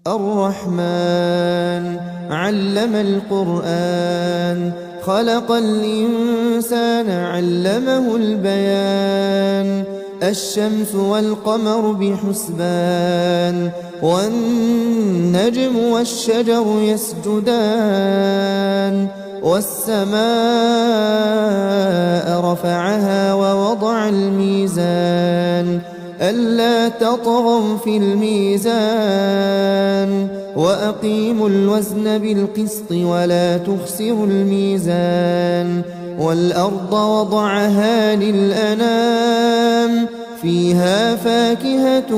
الرحمن علم القرآن خلق الإنسان علمه البيان الشمس والقمر بحسبان والنجم والشجر يسجدان والسماء رفعها ووضع الميزان ألا تطغوا في الميزان وأقيموا الوزن بالقسط ولا تخسروا الميزان والأرض وضعها للأنام فيها فاكهة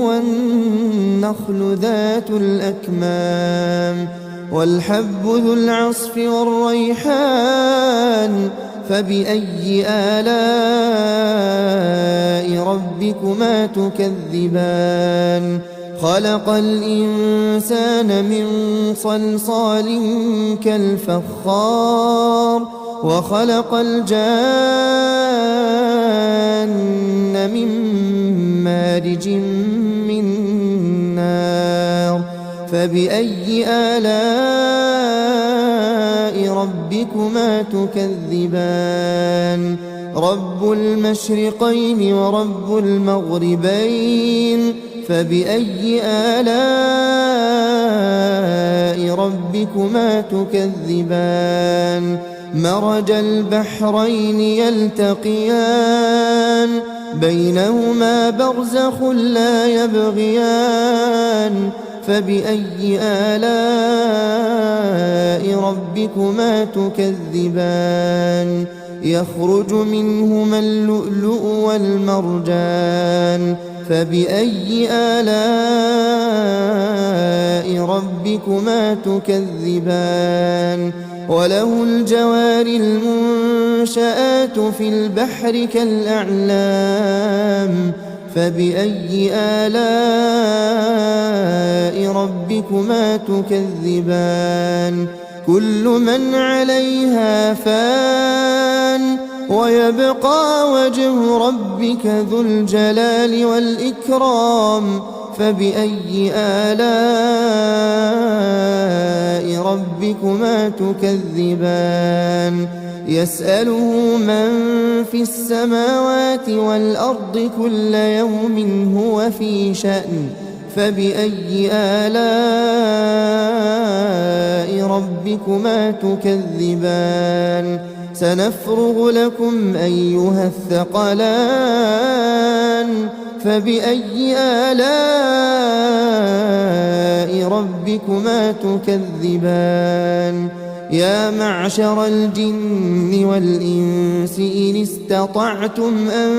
والنخل ذات الأكمام والحب ذو العصف والريحان فبأي آلاء ربكما تكذبان خلق الإنسان من صلصال كالفخار وخلق الجان من مارج من نار فبأي آلاء ربكما تكذبان رب المشرقين ورب المغربين فبأي آلاء ربكما تكذبان مرج البحرين يلتقيان بينهما برزخ لا يبغيان فبأي آلاء ربكما تكذبان يخرج منهما اللؤلؤ والمرجان فبأي آلاء ربكما تكذبان وله الجوار المنشآت في البحر كالأعلام فبأي آلاء ربكما تكذبان كل من عليها فان ويبقى وجه ربك ذو الجلال والإكرام فبأي آلاء ربكما تكذبان يسأله من في السماوات والأرض كل يوم هو في شأن فبأي آلاء ربكما تكذبان سنفرغ لكم أيها الثقلان فبأي آلاء ربكما تكذبان يا معشر الجن والإنس إن استطعتم أن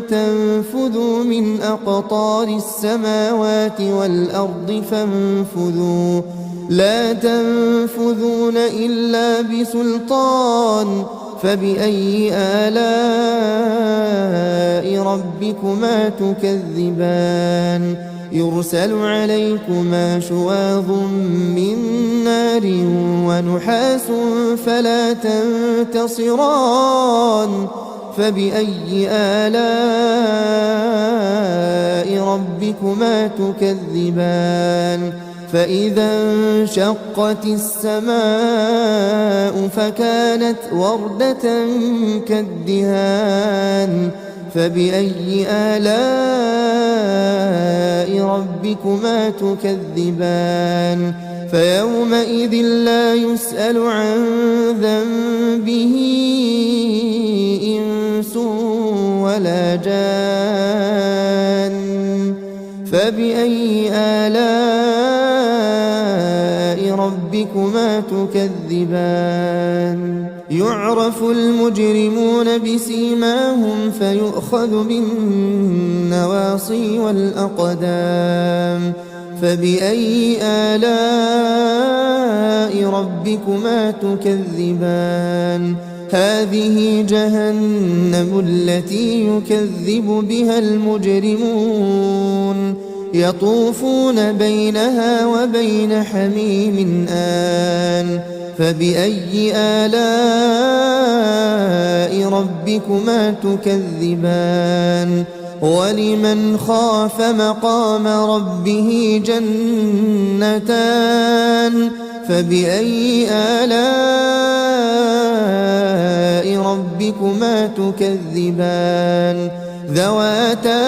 تنفذوا من أقطار السماوات والأرض فانفذوا لا تنفذون إلا بسلطان فبأي آلاء ربكما تكذبان يرسل عليكما شواظ من نار ونحاس فلا تنتصران فبأي آلاء ربكما تكذبان فإذا انشقت السماء فكانت وردة كالدهان فبأي آلاء ربكما تكذبان فيومئذ لا يسأل عن ذنبه إنس ولا جان فبأي آلاء ربكما تكذبان يعرف المجرمون بسيماهم فيؤخذ بالنواصي والأقدام فبأي آلاء ربكما تكذبان هذه جهنم التي يكذب بها المجرمون يطوفون بينها وبين حميم آن فبأي آلاء ربكما تكذبان ولمن خاف مقام ربه جنتان فبأي آلاء ربكما تكذبان ذواتا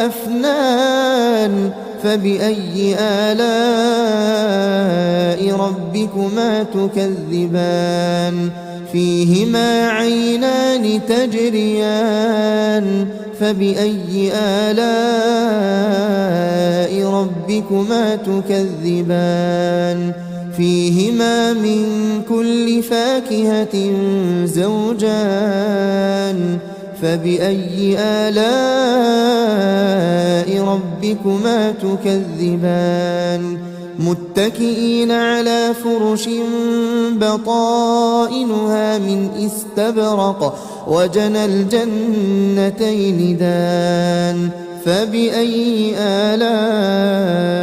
أفنان فبأي آلاء ربكما تكذبان فيهما عينان تجريان فبأي آلاء ربكما تكذبان فيهما من كل فاكهة زوجان فبأي آلاء ربكما تكذبان متكئين على فرش بطائنها من استبرق وجنى الجنتين دان فبأي آلاء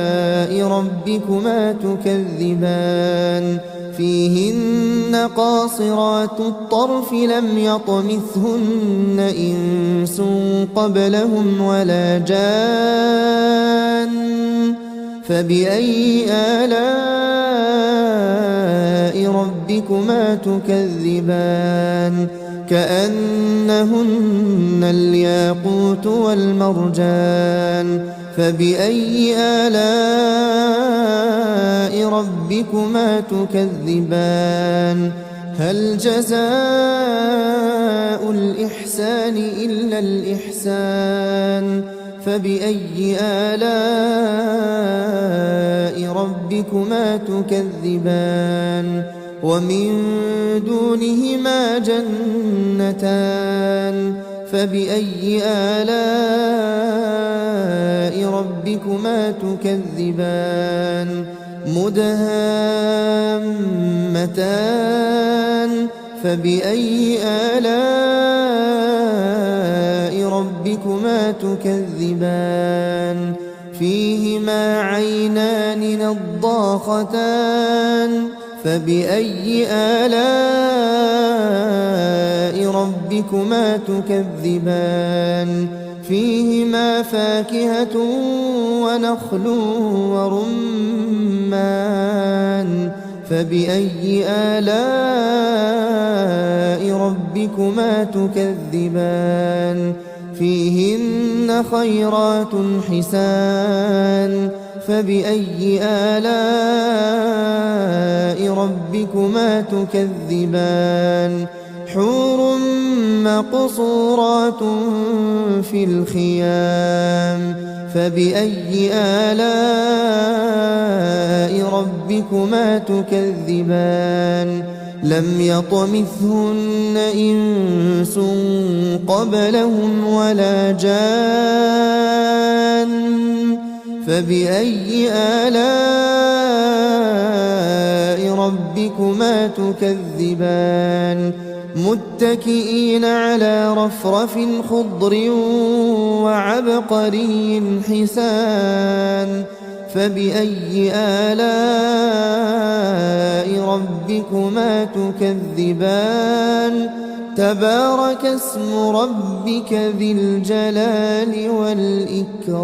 ربكما تكذبان فيهن قاصرات الطرف لم يطمثهن إنس قبلهم ولا جان فبأي آلاء ربكما تكذبان كأنهن الياقوت والمرجان فبأي آلاء ربكما تكذبان هل جزاء الإحسان إلا الإحسان فبأي آلاء ربكما تكذبان ومن دونهما جنتان فبأي آلاء ربكما تكذبان مدهامتان فبأي آلاء ربكما تكذبان فيهما عينان نضاختان فبأي آلاء ربكما تكذبان فيهما فاكهة ونخل ورمان فبأي آلاء ربكما تكذبان فيهن خيرات حسان فبأي آلاء ربكما تكذبان حور مقصورات في الخيام فبأي آلاء ربكما تكذبان لم يطمثهن إنس قبلهم ولا جان فبأي آلاء ربكما تكذبان متكئين على رفرف خضر وعبقري حسان فبأي آلاء ربكما تكذبان تبارك اسم ربك ذي الجلال والإكرام